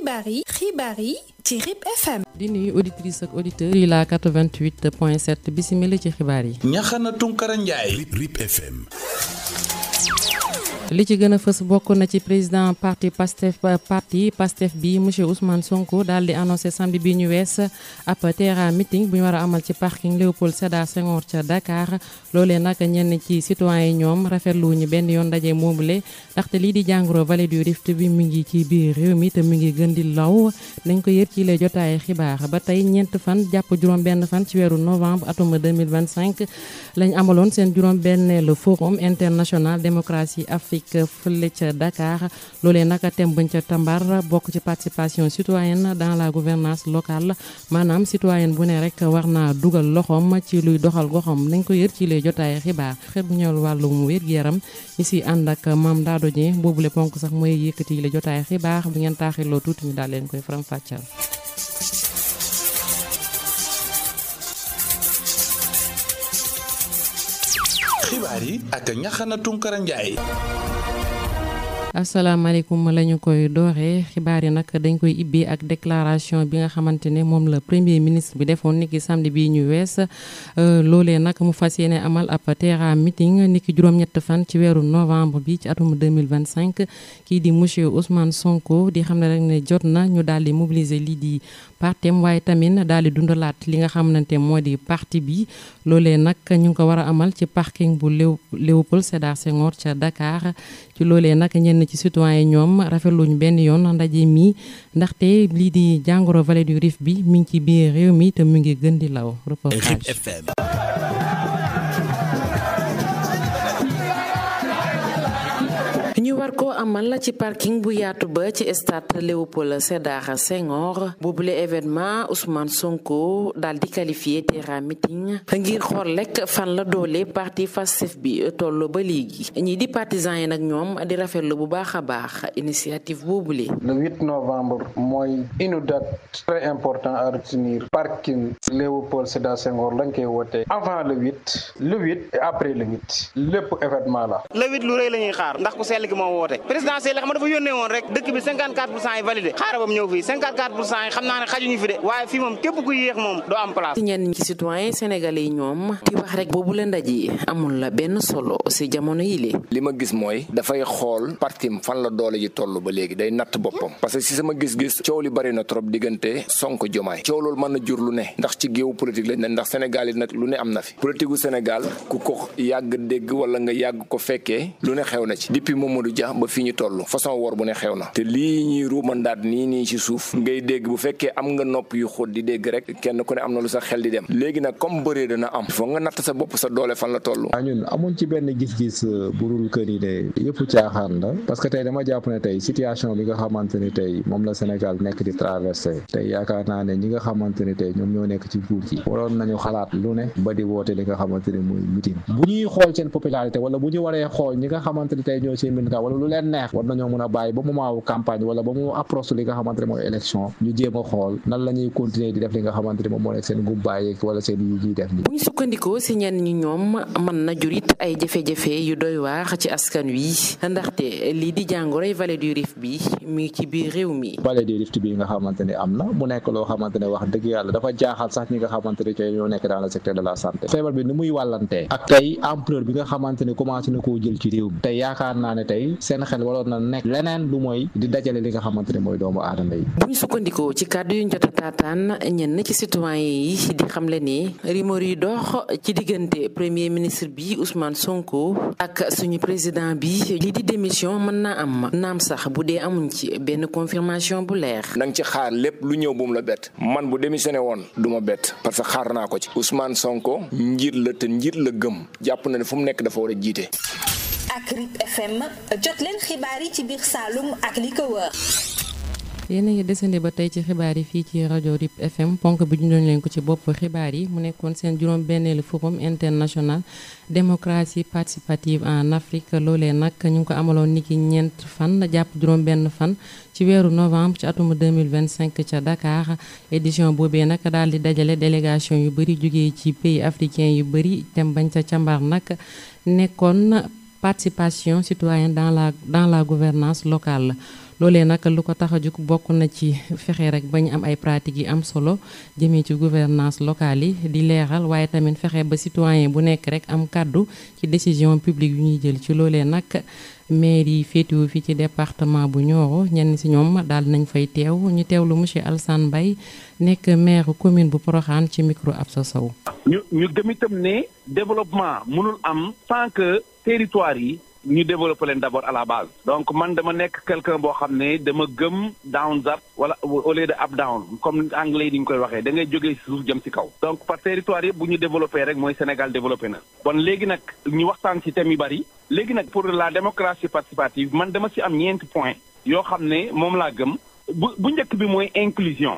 xibaar yi ci RIP FM. di nuyu auditrice ak auditeur yi la 88.7 bisimila ci xibaar yi. Ñaxana Tunkara Njaay RIP FM. li ci gën a fës bokk na ci président parti Pastef bi monsieur Ousmane Sonko daal di annoncé samedi bi ñu wees ab terrain meeting bu ñu war a amal ci parking Léopold Sédar Senghor ca Dakar loolee nag ñenn ci citoyens yi ñoom rafetlu ñu benn yoon ndaje moomule ndaxte lii di jàngoro vallée du Rift bi mu ngi ci biir réew mi te mu ngi gën di law nañ ko yër ci les jotaay xibaar ba tey ñeent fan jàpp juróom-benn fan ci weeru novembre atum 2025 lañ amaloon seen juróom-benneelu forum international démocratie Afrique fële ca Dakar loolee naka thème buñ ca tambar bokk ci participation citoyenne dans la gouvernance locale maanaam citoyenne bu ne rek war naa dugal loxoom ci luy doxal goxam nañ ko yër ci lay jotaay xibaar xet bu ñëwal wàllum wér-gu-yaram ñi si ànd ak Mame Dado Dieng boobule ponk sax mooy yëkkati lay jotaay xibaar bu ngeen taaxiloo tuuti ñu daal leen koy faram fàccal. xibaar yi ak Ñaxana Tunkara Njaay. asalaamaaleykum la ñu koy dooree xibaar yi nag dañ koy ibbi ak déclaration bi nga xamante ne moom la premier ministre bi defoon niki samedi bii ñu wees loolee nag mu fas yéene amal ab terrain meeting niki juróom-ñett fan ci weeru novembre bi ci atum 2025 kii di monsieur Ousmane Sonko di xam ne rek ne jot na ñu daal di mobiliser lii di partem waaye tamit daal di dundalaat li nga xamante moo di parti bi loolee nag ñu ngi ko war a amal ci parking bu Léopold Sédar Senghor ca Dakar ci loolee nag ñenn ci citoyen ñoom rafetluñ benn yoon ndaje mi ndaxte lii di jàngoro vallée du Rift bi mi ngi ci biir réew mi te mu ngi gën di law. reportage ñu war ko amal ci parking bu yaatu ba ci stade Léopold Sédar Senghor boobule événement Ousmane Sonko daal di qualifié terrain meeting ngir xool lekk fan la doole parti Pastef bi toll ba léegi ñii di partisans yi nag ñoom di rafetlu bu baax a baax initiative boobule. Le 8 novembre mooy une date très importante à retenir parking Léopold Sédar Senghor lañ koy wootee avant le 8 et après le 8 lépp événement la. Le 8 lu rëy la ñuy xaar ndax ku sell gi moo woote présidentiel xam nga dafa yónnee woon rek dëkk bi 54% yi validé xaaral ba mu ñëw fii 54% yi xam naa ne xajuñu fi de waaye fii moom képp ku yéex moom doo am place. ñenn ci citoyen sénégalais yi ñoom di wax rek boobu la ndaje amul la benn solo si jamono yi li ma gis mooy dafay xool partim fan la doole ji toll ba léegi day natt boppam parce que si sama gis-gis coow li bari na trop diggante Sonko Diomaye coow loolu mën na jur lu ne ndax ci géewu politique lañ ne ndax Sénégal yi nag lu ne am na fi politique gu Sénégal ku ko yàgg dégg wala nga yàgg ko fekkee lu ne xew na ci depuis Mamadou Dia ba fii ñu toll façon wor bu ne xew na te lii ñuy ruumandaat nii ci suuf ngay dégg bu fekkee am nga nopp yu xóot di dégg rek kenn ku ne am na lu sa xel di dem léegi nag comme bëree dana am foo nga natt sa bopp sa doole fan la toll. ñun amuñ ci benn gis-gis bu dul kër yi ne yëpp caaxaan la parce que tey dama jàpp ne tey situation bi nga xamante ni tey moom la Sénégal nekk di traversé tey yaakaar naa ne ñi nga xamante ni tey ñoom ñoo nekk ci nguur gi waroon nañu xalaat lu ne ba di woote li nga xamante ni mooy meeting bu ñuy xool seen popularité wala bu ñu waree xool ñi nga xamante ni tey ñoo seen militant wala lu leen neex war nañoo mën a bàyyi ba moment wu campagne wala ba mu approche li nga xamante ne mooy élection ñu jéem a xool nan la ñuy continuer di def li nga xamante ne moom moo nekk seen gumbaay wala seen yi ñuy def nii. bu ñu sukkandikoo si ñenn ñi ñoom mën na jurit ay jafe-jafe yu doy waar ci askan wi ndaxte lii di jàngoroy vallée du Rift bi mi ngi ci biir réew mi. vallée du Rift bi nga xamante ne am na mu nekk loo xamante ne wax dëgg yàlla dafa jaaxal sax ñi nga xamante ne tey ñoo nekk dans le secteur de la santé feebar bi ni muy wàllantee ak tey ampleur bi nga xamante ne commencé na koo jël ci réew mi tey yaakaar naa ne tey seen xel waroon na nekk leneen lu mooy di dajale li nga xamante ne mooy doomu aadama yi. bu ñu sukkandikoo ci kàddu yu ñu jot a taataan ñenn ci citoyen yi di xamle ni rumeur yi dox ci diggante premier ministre bi Ousmane Sonko ak suñu président bi lii di démission mën naa am naam sax bu dee amuñ ci benn confirmation bu leer. na nga ci xaar lépp lu ñëw bu mu la bett man bu démissionné woon du ma bett parce que xaar naa ko ci Ousmane Sonko njiit la te njiit la gëm jàpp na ne fu mu nekk dafa war a jiite. ak RIP FM jot leen xibaar yi ci biir Saloum ak li ko wër. yéen a ngi desandi ba tey ci xibaar yi fii ci rajo RIP FM ponk bi ñu doon leen ko ci bopp xibaar yi mu nekkoon seen juróom-benneelu forum international démocratie participative en Afrique loolee nag ñu ngi ko amaloon niki ñeent fan jàpp juróom-benn fan ci weeru novembre ci atum 2025 ca Dakar édition boobee nag daal di dajale délégation yu bëri jógee ci pays africain yu bëri dem bañ ca càmbar nag nekkoon participation citoyenne dans la gouvernance locale loolee nag lu ko tax a jóg bokk na ci fexe rek bañ am ay pratiques yi am solo jëmee ci gouvernance locale yi di leeral waaye tamit fexe ba citoyen bu nekk rek am kàddu ci décision publique yu ñuy jël ci loolee nag maire yi féetewoo fii ci département bu Nioro ñenn si ñoom daal nañ fay teew ñu teewlu monsieur Alassane Mbaye nekk maire commune bu Porokhane ci micro Absa Sow. ñu gëm itam ne développement mënul am sans que territoire yi ñu développer leen d'abord à la base. donc man dama nekk quelqu'un boo xam ne dama gëm down up wala au lieu de up down comme anglais yi ni ñu koy waxee da ngay jógee si suuf jëm si kaw. donc par territoire yëpp bu ñu développé rek mooy Sénégal développé na. bon léegi nag ñu waxtaan ci thème yu bari. léegi nag pour la démocratie participative man dama ci am ñeenti point yoo xam ne moom laa gëm bu njëkk bi mooy inclusion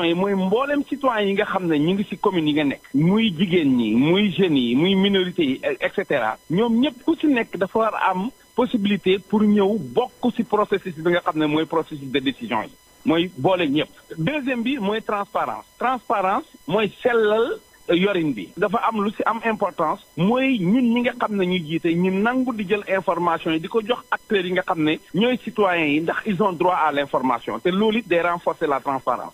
yi mooy mboolem citoyen yi nga xam ne ñu ngi ci commune yi nga nekk muy jigéen ñi muy jeunes yi muy minorités yi et cetera ñoom ñëpp ku ci nekk dafa war a am possibilité pour ñëw bokk ci processus bi nga xam ne mooy processus de décision yi mooy boole ñëpp. deuxième bi mooy transparence mooy sellal yorin bi dafa am lu ci am importance mooy ñun ñi nga xam ne ñu jiite ñu nangu di jël information yi di ko jox acteurs yi nga xam ne ñooy citoyens yi ndax ils ont droit à l'information te loolu it day renforcer la transparence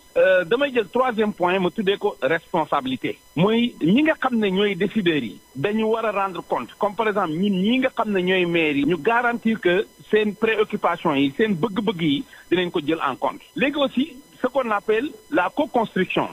damay jël troisième point ma tuddee ko responsabilité mooy ñi nga xam ne ñooy décideurs yi dañu war a rendre compte comme par exemple ñun ñi nga xam ne ñooy maires yi ñu garantir que seen préoccupation yi seen bëgg-bëgg yi dinañ ko jël en compte léegi aussi ce qu'on appelle la co-construction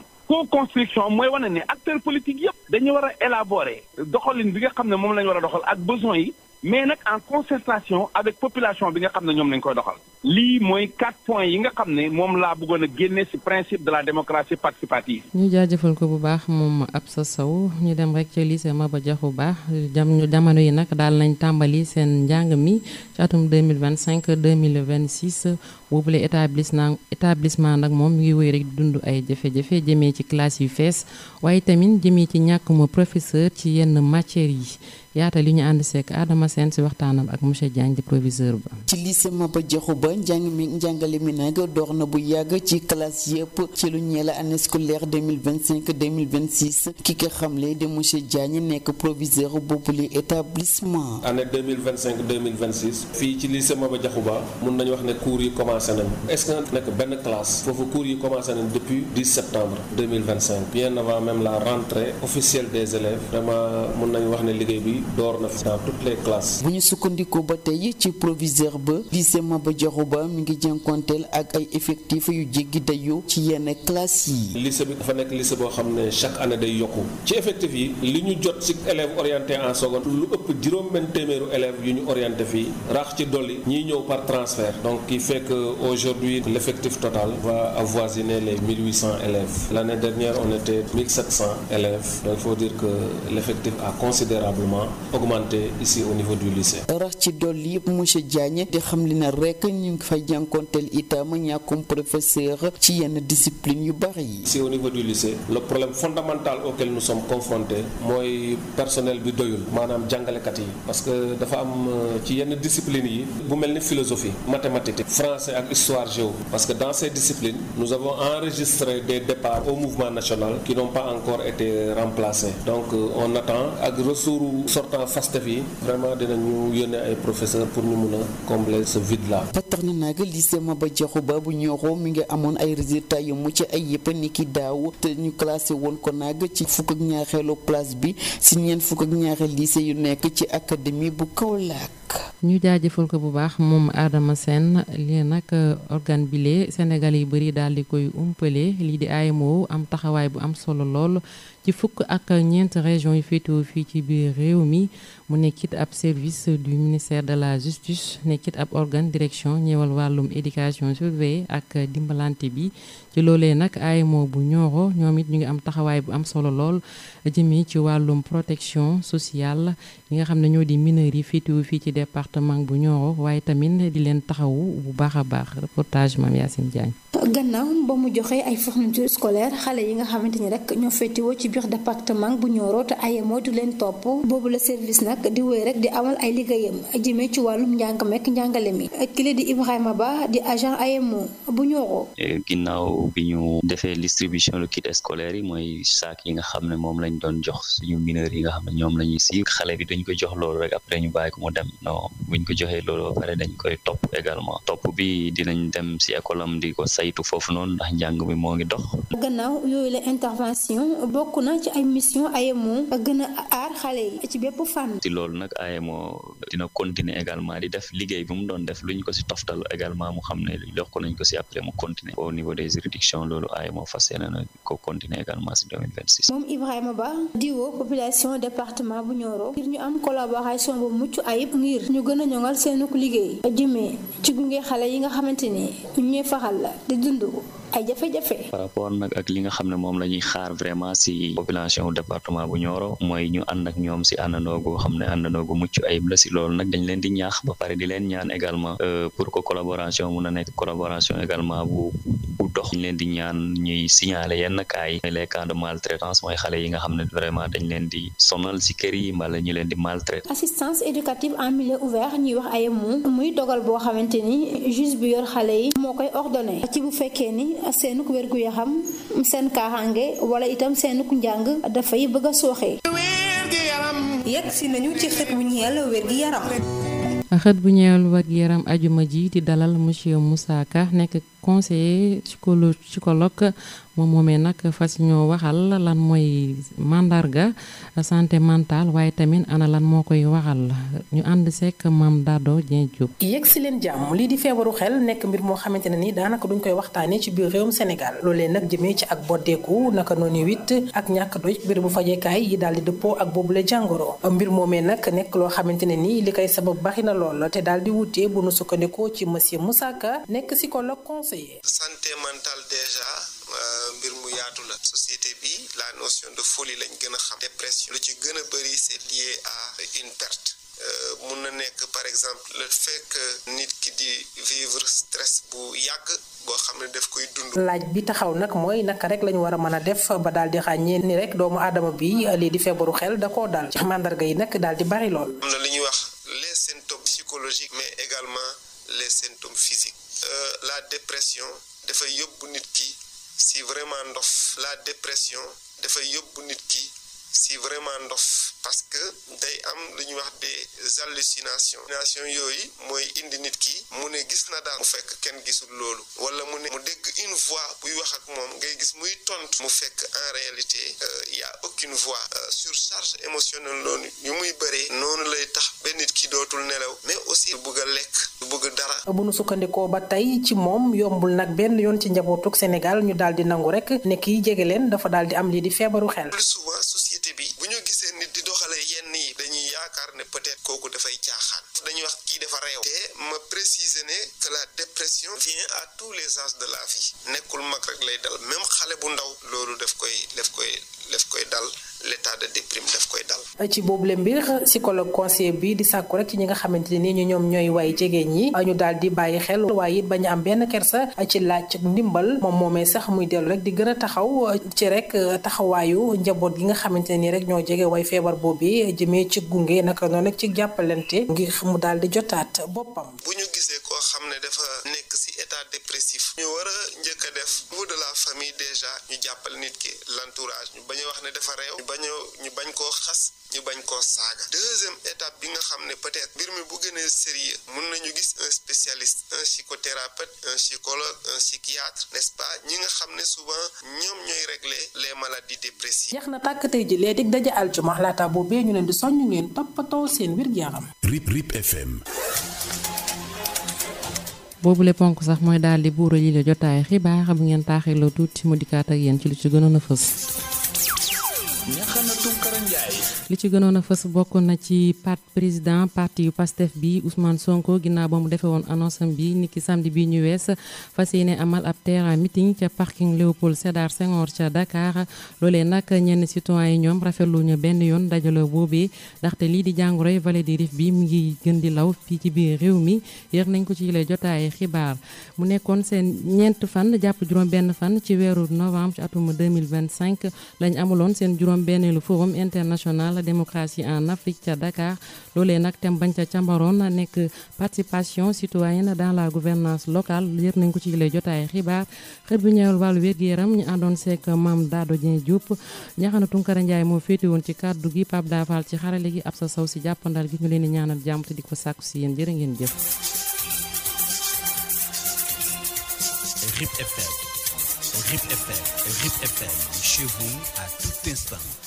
mooy wane ne acteurs politiques yëpp dañu war a élaborer doxalin bi nga xam ne moom la ñu war a doxal ak besoins yi mais nag en concertation avec population bi nga xam ne ñoom lañ koy doxal. lii mooy 4 points yi nga xam ne moom laa bëggoon a génne ci principe de la démocratie participative. ñu jaajëfal ko bu baax moom Absa Sow ñu dem rek ci lycée Maba Diakhou Ba jamono yi nag daal nañ tàmbali seen njàng mi ci atum 2025-2026 boobule établissement nag moom mi ngi wéy rek di dund ay jafe-jafe jëmee ci classe yu fees waaye tamit jëmee ci ñàkkuma professeur ci yenn matières yi yaata li ñu ànd seek Adama Sène ci waxtaanam ak monsieur Diagne di proviseur ba. ci lycée Maba Diakhou Ba njàngale mi nag door na bu yàgg ci classe yëpp ci lu ñeel année scolaire 2025-2026 ki ko xamle de monsieur Diagne nekk proviseur boobule établissement. année 2025-2026 fii ci lycée Maba Diakhou Ba mun nañu wax ne cours yi commencé nañ est-ce que nekk benn classe foofu cours yi commencé nañ depuis 10 septembre 2025 bien avant même la rentrée officielle des élèves vraiment mun nañu wax ne liggéey bi door na fi dans toutes les classes. bu ñu sukkandikoo ba tey ci proviseur ba lycée Maba Diakhou Ba mi ngi jànkonteel ak ay effectifs yu jéggi dayoo ci yenn classes yi. lycée bi dafa nekk lycée boo xam ne chaque année day yokku ci effectifs yi li ñu jot ci élèves orientés en seconde lu ëpp juróom-benn téeméeru élèves yu ñu orienté fii rax ci dolli ñiy ñëw par transfert donc qui fait que aujourd'hui l'effectif total va avoisiner les 1800 élèves. L'année dernière on était 1700 élèves donc il faut dire que l'effectif a considérablement augmenté ici au niveau du lycée. rax ci dolli yëpp monsieur Diagne di xam li na rek ñu ngi fay jànkonteel itam ñàkkum professeur ci yenn discipline yu bari yi. ici au niveau du lycée le problème fondamental auquel nous sommes confrontés mooy personnel bi doyul maanaam jàngalekat yi parce que dafa am ci yenn discipline yi bu mel ni philosophie mathématique français ak histoire géo parce que dans ces disciplines nous avons enregistré des départs au mouvement national qui n'ont pas encore été remplacés donc on attend ak ressources sortant FASTEF yi vraiment dinañu yónnee ay professeurs pour ñu mun a combler ce vide là. ba tax na nag lycée Maba Diakhou Ba bu Nioro mi ngi amoon ay résultats yu mucc ay yëpp ni ki daaw te ñu classé woon ko nag ci fukk ak ñaareelu place bi si ñeent fukk ak ñaareel lycée yu nekk ci académie bu Kaolack. ñu jaajëfal ko bu baax moom Adama Sène lii nag organe bile Sénégal yi bëri daal di koy umpale lii di AEMO am taxawaay bu am solo lool ci fukk ak ñeent région yi féetewoo fii ci biir réew mi mu nekkit ab service du ministère de la justice nekkit ab organe direction ñëwal wàllum éducation surveillée ak dimbalante bi ci loolee nag AEMO bu Nioro ñoom it ñu ngi am taxawaay bu am solo lool jëmee ci wàllum protection sociale yi nga xam ne ñoo di mineurs yi féetewoo fii ci département bu Nioro waaye tamit di leen taxawu bu baax a baax reportage Mame Yacine Diagne. gannaaw ba mu joxe ay fournitures scolaires xale yi nga xamante ni rek ñoo féetewoo ci biir département bu Nioro te AEMO du leen topp boobu la service nag di wéy rek di amal ay liggéeyam jëmee ci wàllum njàng mekk njàngale mi kile di Ibrahima Ba di agent AEMO bu Nioro. ginnaaw bi ñu defee distribution le kit scolaire yi mooy saak yi nga xam ne moom lañ doon jox suñu mineurs yi nga xam ne ñoom la ñuy si xale bi dañ ko jox loolu rek après ñu bàyyi ko mu dem non buñ ko joxee loolu ba pare dañ koy topp également topp bi dinañ dem ci école am di ko saytu foofu noonu ndax njàng mi moo ngi dox. gannaaw yooyu la intervention bokk na ci ay mission AEMO gën a aar xale yi ci bépp fànn. ci loolu nag AEMO dina continuer également di def liggéey bi mu doon def luñ ko ci toftal également mu xam ne jox ko nañ ko ci après mu continuer au niveau des juridictions loolu AEMO fas yéene na ko continuer également ci 2026. moom Ibrahima Ba di woo population département bu Nioro ngir ñu am collaboration bu mucc ayib ngir ñu gën a ñoŋal seenuk liggéey jëmee ci gunge xale yi nga xamante ni ñuy faxal la di dund ay jafe-jafe. par rapport nag ak li nga xam ne moom la ñuy xaar vraiment ci population département bu Nioro mooy ñu ànd ak ñoom ci àndandoo gu xam ne àndandoo gu mucc ayib la ci loolu nag dañ leen di ñaax ba pare di leen ñaan également pour que collaboration mun a nekk collaboration également bu dox ñu leen di ñaan ñuy signaler yenn cas yi les cas de maltraitance mooy xale yi nga xam ne vraiment dañ leen di sonal ci kër yi mbala ñu leen di maltraiter. assistance éducative en milieu ouvert ñuy wax AEMO muy dogal boo xamante ni juge bi yor xale yi moo koy ordonné ci bu fekkee ni seenuk wérgu yaxam seen kaaxaange wala itam seenuk njàng dafay bëgg a sooxee. yegg si nañu ci xët bu ñeel wérgi yaram. xët bu ñeel wérgi yaram ajuma ji di dalal monsieur Moussa Ka nekk conseiller psychologue moom moomee nag fas ñoo waxal lan mooy mandarga santé mentale waaye tamit ana lan moo koy waxal ñu ànd sekk Mame Dado Dieng Diop. yegg si leen jàmm lii di feebaru xel nekk mbir moo xamante ne ni daanaka duñ koy waxtaanee ci biir réewum Sénégal loolee nag jëmee ci ak boddeeku naka noonu wit ak ñàkk doj mbir bu fajeekaay yi daal di dëppoo ak boobule jàngoro mbir moomee nag nekk loo xamante ne ni li koy sabab bari na lool te daal di wutee bu nu sukkandikoo ci monsieur Moussa Ka nekk psychologue conseiller. santé mentale déjà mbir mu yaatu la société bi la notion de folie lañ gën a xam dépression lu ci gën a bëri c'est lié à une perte mun na nekk par exemple le fait que nit ki di vivre stress bu yàgg boo xam ne daf koy dund. laaj bi taxaw nag mooy naka rek lañu war a mën a def ba daal di ràññee ni rek doomu aadama bi lii di feebaru xel da koo dal ci mandarga yi nag daal di bari lool. am na lu ñuy wax les symptômes psychologiques mais également les symptômes physiques la dépression dafay yóbbu nit ki si vraiment ndof la dépression dafay yóbbu nit ki si vraiment ndof parce que day am lu ñuy wax des hallucinations yooyu mooy indi nit ki mu ne gis na daal mu fekk kenn gisul loolu wala mu ne mu dégg une voix buy wax ak moom ngay gis muy tontu mu fekk en réalité y a aucune voix surcharge émotionnelle loolu yu muy bëree noonu lay tax ba nit ki dootul nelaw mais aussi du bëgg a lekk du bëgg dara. bu nu sukkandikoo ba tey ci moom yombul nag benn yoon ci njabootuk Sénégal ñu daal di nangu rek ne kii jege leen dafa daal di am lii di feebaru xel. plus souvent société bi bu ñu gisee nit di doxalee yenn yi dañuy yaakaar ne peut-être kooku dafay caaxaan dañuy wax kii dafa réew te ma préciser ne que la dépression vient à tous les âges de la vie nekkul mag rek lay dal même xale bu ndaw loolu daf koy dal l'état de déprime daf koy dal. ci boobule mbir psychologue conseiller bi di sàkku rek ci ñi nga xamante ne ni ñoom ñooy way jegeen ñi ñu daal di bàyyi xel waaye it bañ a am benn kersa ci laaj ndimbal moom moomee sax muy dellu rek di gën a taxaw ci rek taxawaayu njaboot gi nga xamante ne ni rek ñoo jege way feebar boobu jëmee ci gunge naka noonu rek ci jàppalante ngir mu daal di jotaat boppam. bu ñu gisee koo xam ne dafa nekk ci état dépressif ñu war a njëkk a def au niveau de la famille déjà ñu jàppal nit ki l'entourage ñu bañ a wax ne dafa réew ñu bañ koo xas ñu bañ koo saaga. deuxième étape bi nga xam ne peut-être mbir mi bu gënee sérieux mun nañu gis un spécialiste un psychothérapeute un psychologue un psychiatre n'est-ce pas ñi nga xam ne souvent ñoom ñooy régler les maladies dépressives. jeex na tàkk tey ji léegi daje aljuma laata boobee ñu leen di soññ ngeen toppatoo seen wér-gu-yaram. RIP FM. boobu le ponk sax mooy daal di buura yi la jotaay xibaar bu ngeen taaxiloo tuuti mu dikkaat ak yéen ci lu ci gënoon a fës. li ci gënoon a fës bokk na ci président parti yu Pastef bi Ousmane Sonko ginnaaw ba mu defee woon annonce am bi niki samedi bi ñu wees fas yéene amal ab terrain meeting ca parking Léopold Sédar Senghor ca Dakar loolee nag ñenn citoyens yi ñoom rafetlu ñu benn yoon dajaloo boobee ndaxte lii di jàngoroy vallée du Rift bi mu ngi gën di law fii ci biir réew mi yër nañ ko ci lay jotaay xibaar mu nekkoon seen ñeent fan jàpp juróom benn fan ci weeru novembre ci atum 2025 lañ amuloon seen juróom juróom-benneelu forum international démocratie en Afrique ca Dakar loolee nag tem bañ ca càmbaroon nekk participation citoyenne dans la gouvernance locale yër nañ ko ci lay jotaay xibaar xët bu ñëwal wàllu wér-gu-yaram ñu àndoon seek Mame Dado Dieng Diop Ñaxana Tunkara Njaay moo féete woon ci kàddu gi Pape Dafal ci xarale gi ab sa saw si jàppandal gi ñu leen di ñaanal jàmm te di ko sàkku si yéen jërë ngeen jëf. RIP FM, chez vous à tout instant.